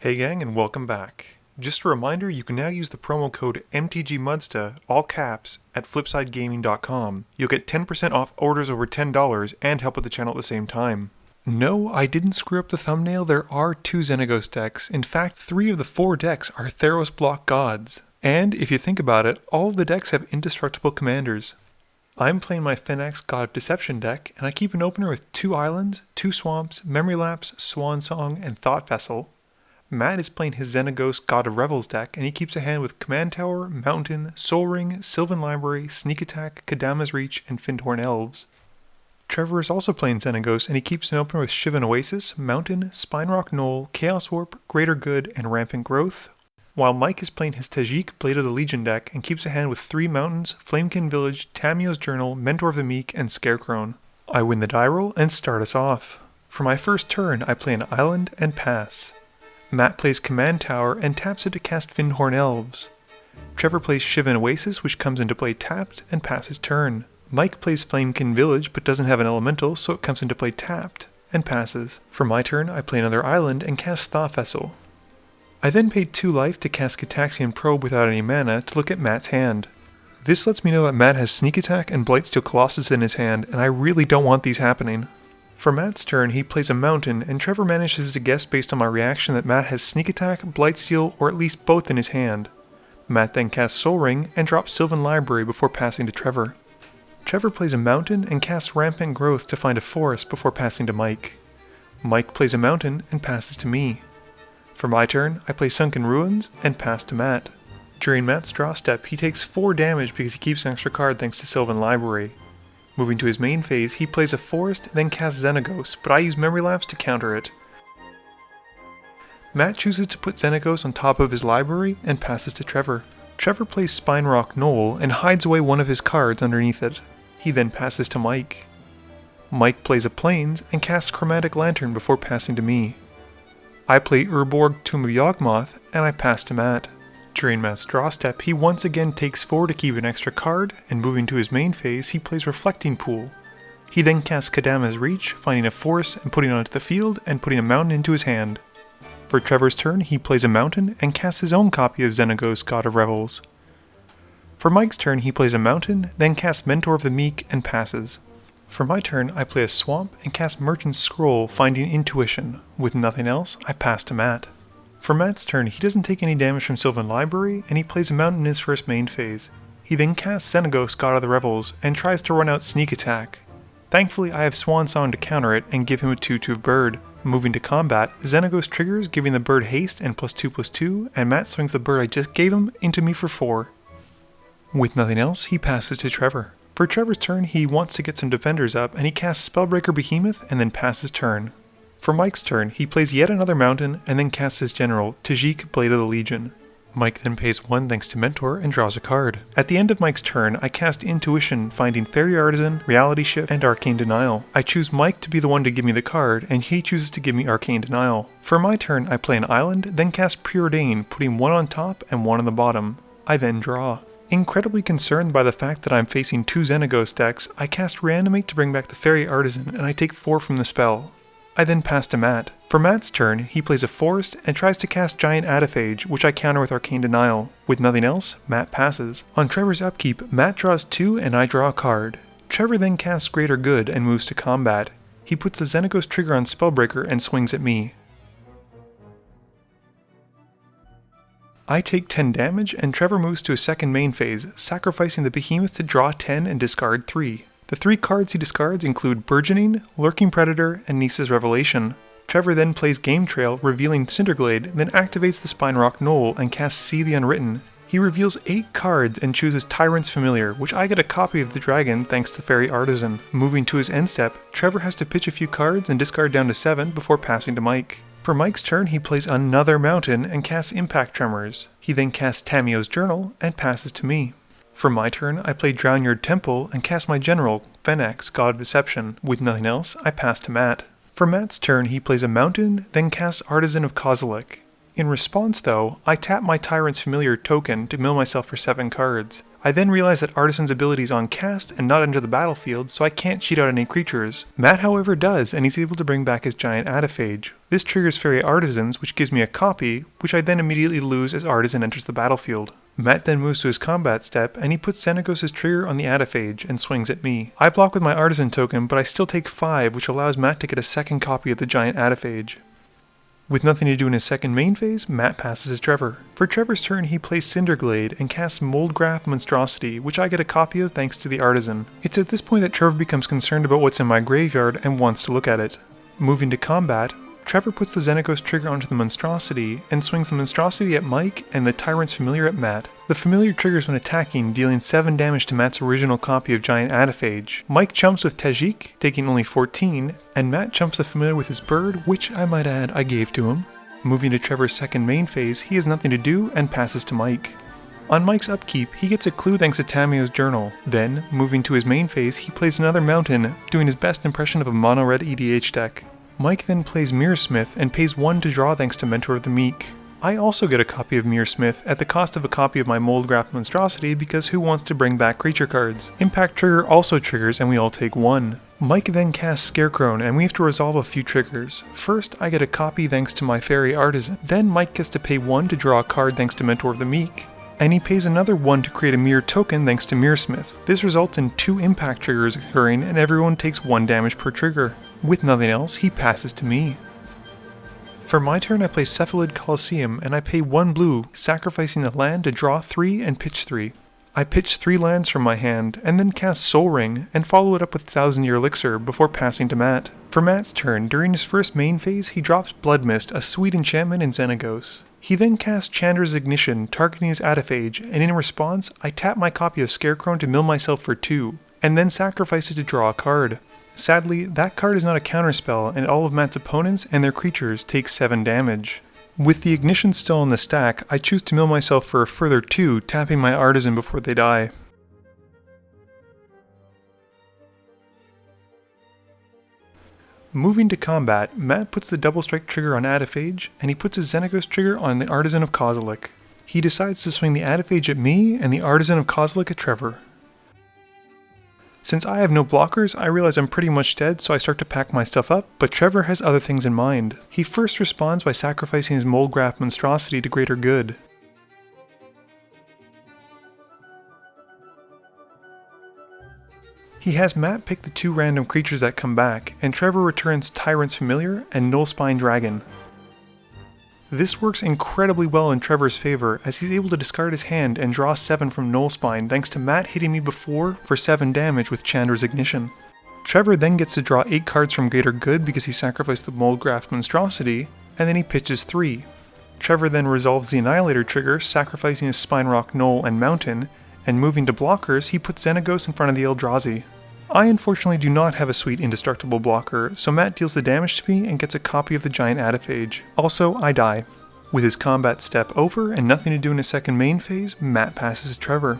Hey gang, and welcome back. Just a reminder, you can now use the promo code MTGMudsta, all caps, at flipsidegaming.com. You'll get 10% off orders over $10 and help with the channel at the same time. No, I didn't screw up the thumbnail. There are 2 Xenagos decks. In fact, 3 of the 4 decks are Theros block gods. And if you think about it, all of the decks have indestructible commanders. I'm playing my Phenax God of Deception deck, and I keep an opener with 2 islands, 2 swamps, Memory Lapse, Swan Song, and Thought Vessel. Matt is playing his Xenagos God of Revels deck, and he keeps a hand with Command Tower, Mountain, Soul Ring, Sylvan Library, Sneak Attack, Kadama's Reach, and Fyndhorn Elves. Trevor is also playing Xenagos, and he keeps an opener with Shivan Oasis, Mountain, Spinerock Knoll, Chaos Warp, Greater Good, and Rampant Growth, while Mike is playing his Tajic Blade of the Legion deck and keeps a hand with 3 mountains, Flamekin Village, Tamio's Journal, Mentor of the Meek, and Scarecrow. I win the die roll and start us off. For my first turn, I play an island and pass. Matt plays Command Tower and taps it to cast Fyndhorn Elves. Trevor plays Shivan Oasis, which comes into play tapped and passes turn. Mike plays Flamekin Village but doesn't have an elemental, so it comes into play tapped and passes. For my turn, I play another island and cast Thought Vessel. I then paid 2 life to cast Gitaxian Probe without any mana to look at Matt's hand. This lets me know that Matt has Sneak Attack and Blightsteel Colossus in his hand, and I really don't want these happening. For Matt's turn, he plays a mountain, and Trevor manages to guess based on my reaction that Matt has Sneak Attack, Blightsteel, or at least both in his hand. Matt then casts Soul Ring and drops Sylvan Library before passing to Trevor. Trevor plays a mountain and casts Rampant Growth to find a forest before passing to Mike. Mike plays a mountain and passes to me. For my turn, I play Sunken Ruins and pass to Matt. During Matt's draw step, he takes 4 damage because he keeps an extra card thanks to Sylvan Library. Moving to his main phase, he plays a forest, then casts Xenagos, but I use Memory Lapse to counter it. Matt chooses to put Xenagos on top of his library and passes to Trevor. Trevor plays Spinerock Knoll and hides away one of his cards underneath it. He then passes to Mike. Mike plays a Plains and casts Chromatic Lantern before passing to me. I play Urborg Tomb of Yawgmoth and I pass to Matt. During Matt's draw step, he once again takes 4 to keep an extra card, and moving to his main phase, he plays Reflecting Pool. He then casts Kadama's Reach, finding a forest and putting it onto the field, and putting a mountain into his hand. For Trevor's turn, he plays a mountain and casts his own copy of Xenagos God of Revels. For Mike's turn, he plays a mountain, then casts Mentor of the Meek and passes. For my turn, I play a swamp and cast Merchant's Scroll, finding Intuition. With nothing else, I pass to Matt. For Matt's turn, he doesn't take any damage from Sylvan Library, and he plays a mountain in his first main phase. He then casts Xenagos God of the Revels, and tries to run out Sneak Attack. Thankfully, I have Swan Song to counter it, and give him a 2/2 bird. Moving to combat, Xenagos triggers, giving the bird haste and +2/+2, and Matt swings the bird I just gave him into me for 4. With nothing else, he passes to Trevor. For Trevor's turn, he wants to get some defenders up, and he casts Spellbreaker Behemoth, and then passes turn. For Mike's turn, he plays yet another mountain and then casts his general, Tajic Blade of the Legion. Mike then pays 1 thanks to Mentor and draws a card. At the end of Mike's turn, I cast Intuition, finding Fairy Artisan, Reality Shift, and Arcane Denial. I choose Mike to be the one to give me the card, and he chooses to give me Arcane Denial. For my turn, I play an island, then cast Preordain, putting 1 on top and 1 on the bottom. I then draw. Incredibly concerned by the fact that I'm facing 2 Xenagos decks, I cast Reanimate to bring back the Fairy Artisan, and I take 4 from the spell. I then pass to Matt. For Matt's turn, he plays a forest and tries to cast Giant Adaphage, which I counter with Arcane Denial. With nothing else, Matt passes. On Trevor's upkeep, Matt draws 2 and I draw a card. Trevor then casts Greater Good and moves to combat. He puts the Xenagos trigger on Spellbreaker and swings at me. I take 10 damage and Trevor moves to a second main phase, sacrificing the Behemoth to draw 10 and discard 3. The 3 cards he discards include Burgeoning, Lurking Predator, and Nisa's Revelation. Trevor then plays Game Trail, revealing Cinderglade, then activates the Spinerock Knoll and casts See the Unwritten. He reveals 8 cards and chooses Tyrant's Familiar, which I get a copy of the dragon thanks to Fairy Artisan. Moving to his end step, Trevor has to pitch a few cards and discard down to 7 before passing to Mike. For Mike's turn, he plays another mountain and casts Impact Tremors. He then casts Tamio's Journal and passes to me. For my turn, I play Drownyard Temple and cast my general, Phenax, God of Deception. With nothing else, I pass to Matt. For Matt's turn, he plays a mountain, then casts Artisan of Kozilek. In response though, I tap my Tyrant's Familiar token to mill myself for 7 cards. I then realize that Artisan's ability is on cast and not enter the battlefield, so I can't cheat out any creatures. Matt however does, and he's able to bring back his giant Ataphage. This triggers Fairy Artisans, which gives me a copy, which I then immediately lose as Artisan enters the battlefield. Matt then moves to his combat step, and he puts Xenagos' trigger on the Ataphage and swings at me. I block with my Artisan token, but I still take 5, which allows Matt to get a second copy of the giant Ataphage. With nothing to do in his second main phase, Matt passes to Trevor. For Trevor's turn, he plays Cinderglade and casts Moldgraph Monstrosity, which I get a copy of thanks to the Artisan. It's at this point that Trevor becomes concerned about what's in my graveyard and wants to look at it. Moving to combat, Trevor puts the Xenagos trigger onto the Monstrosity and swings the Monstrosity at Mike and the Tyrant's Familiar at Matt. The Familiar triggers when attacking, dealing 7 damage to Matt's original copy of Giant Ataphage. Mike chumps with Tajic, taking only 14, and Matt chumps the Familiar with his bird, which I might add I gave to him. Moving to Trevor's second main phase, he has nothing to do and passes to Mike. On Mike's upkeep, he gets a clue thanks to Tamio's journal. Then, moving to his main phase, he plays another mountain, doing his best impression of a mono-red EDH deck. Mike then plays Mirrorsmith and pays 1 to draw thanks to Mentor of the Meek. I also get a copy of Mirrorsmith at the cost of a copy of my Moldgraph Monstrosity because who wants to bring back creature cards? Impact Trigger also triggers and we all take 1. Mike then casts Scarecrow and we have to resolve a few triggers. First, I get a copy thanks to my Fairy Artisan. Then Mike gets to pay 1 to draw a card thanks to Mentor of the Meek. And he pays another 1 to create a mirror token thanks to Mirrorsmith. This results in 2 impact triggers occurring and everyone takes 1 damage per trigger. With nothing else, he passes to me. For my turn, I play Cephalid Coliseum and I pay 1 blue, sacrificing a land to draw 3 and pitch 3. I pitch 3 lands from my hand and then cast Soul Ring and follow it up with 1000-Year Elixir before passing to Matt. For Matt's turn, during his first main phase, he drops Blood Mist, a sweet enchantment in Xenagos. He then casts Chandra's Ignition, targeting his Ataphage, and in response, I tap my copy of Scarecrow to mill myself for 2, and then sacrifice it to draw a card. Sadly, that card is not a counterspell, and all of Matt's opponents and their creatures take 7 damage. With the Ignition still in the stack, I choose to mill myself for a further 2, tapping my Artisan before they die. Moving to combat, Matt puts the Double Strike trigger on Ataphage, and he puts his Xenagos trigger on the Artisan of Kozilek. He decides to swing the Ataphage at me and the Artisan of Kozilek at Trevor. Since I have no blockers, I realize I'm pretty much dead, so I start to pack my stuff up, but Trevor has other things in mind. He first responds by sacrificing his Moldgraph Monstrosity to greater good. He has Matt pick the 2 random creatures that come back, and Trevor returns Tyrant's Familiar and Nullspine Dragon. This works incredibly well in Trevor's favor, as he's able to discard his hand and draw 7 from Nullspine thanks to Matt hitting me before for 7 damage with Chandra's Ignition. Trevor then gets to draw 8 cards from Greater Good because he sacrificed the Moldgraph Monstrosity, and then he pitches 3. Trevor then resolves the Annihilator trigger, sacrificing his Spinerock, Knoll, and Mountain, and moving to blockers, he puts Xenagos in front of the Eldrazi. I unfortunately do not have a sweet indestructible blocker, so Matt deals the damage to me and gets a copy of the giant Ataphage. Also, I die. With his combat step over and nothing to do in his second main phase, Matt passes to Trevor.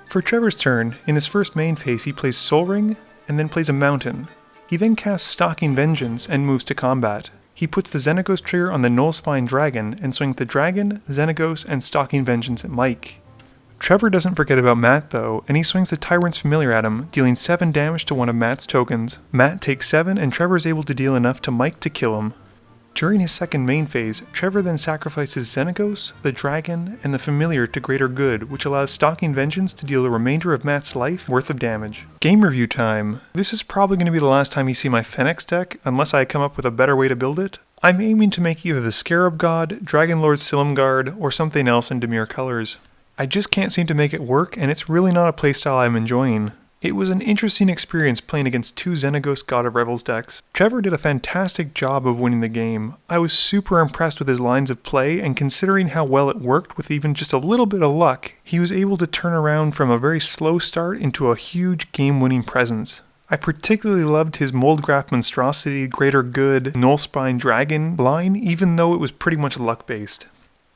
For Trevor's turn, in his first main phase he plays Soul Ring and then plays a mountain. He then casts Stalking Vengeance and moves to combat. He puts the Xenagos trigger on the Nullspine Dragon and swings the Dragon, Xenagos, and Stalking Vengeance at Mike. Trevor doesn't forget about Matt though, and he swings the Tyrant's Familiar at him, dealing 7 damage to one of Matt's tokens. Matt takes 7 and Trevor is able to deal enough to Mike to kill him. During his second main phase, Trevor then sacrifices Xenagos, the Dragon, and the Familiar to Greater Good, which allows Stalking Vengeance to deal the remainder of Matt's life worth of damage. Game review time. This is probably going to be the last time you see my Phenax deck, unless I come up with a better way to build it. I'm aiming to make either the Scarab God, Dragonlord Silumgard, or something else in Dimir colors. I just can't seem to make it work, and it's really not a playstyle I'm enjoying. It was an interesting experience playing against 2 Xenagos God of Revels decks. Trevor did a fantastic job of winning the game. I was super impressed with his lines of play, and considering how well it worked with even just a little bit of luck, he was able to turn around from a very slow start into a huge game-winning presence. I particularly loved his Moldgraph Monstrosity, Greater Good, Nullspine Dragon line, even though it was pretty much luck-based.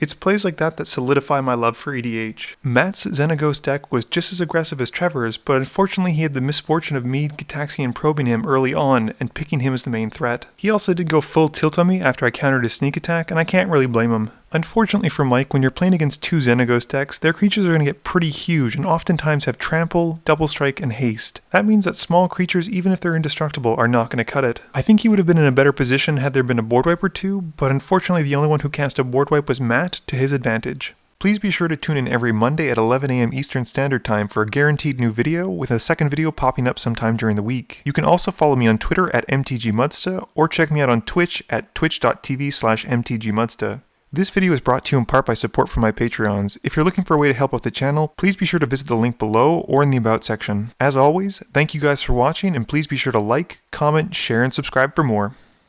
It's plays like that solidify my love for EDH. Matt's Xenagos deck was just as aggressive as Trevor's, but unfortunately he had the misfortune of me Gitaxian probing him early on and picking him as the main threat. He also did go full tilt on me after I countered his sneak attack, and I can't really blame him. Unfortunately for Mike, when you're playing against two Xenagos decks, their creatures are going to get pretty huge and oftentimes have trample, double strike, and haste. That means that small creatures, even if they're indestructible, are not going to cut it. I think he would have been in a better position had there been a board wipe or two, but unfortunately the only one who cast a board wipe was Matt, to his advantage. Please be sure to tune in every Monday at 11 AM Eastern Standard Time for a guaranteed new video, with a second video popping up sometime during the week. You can also follow me on Twitter at MTGMudsta, or check me out on Twitch at twitch.tv/MTGMudsta. This video is brought to you in part by support from my Patreons. If you're looking for a way to help out the channel, please be sure to visit the link below or in the About section. As always, thank you guys for watching, and please be sure to like, comment, share, and subscribe for more.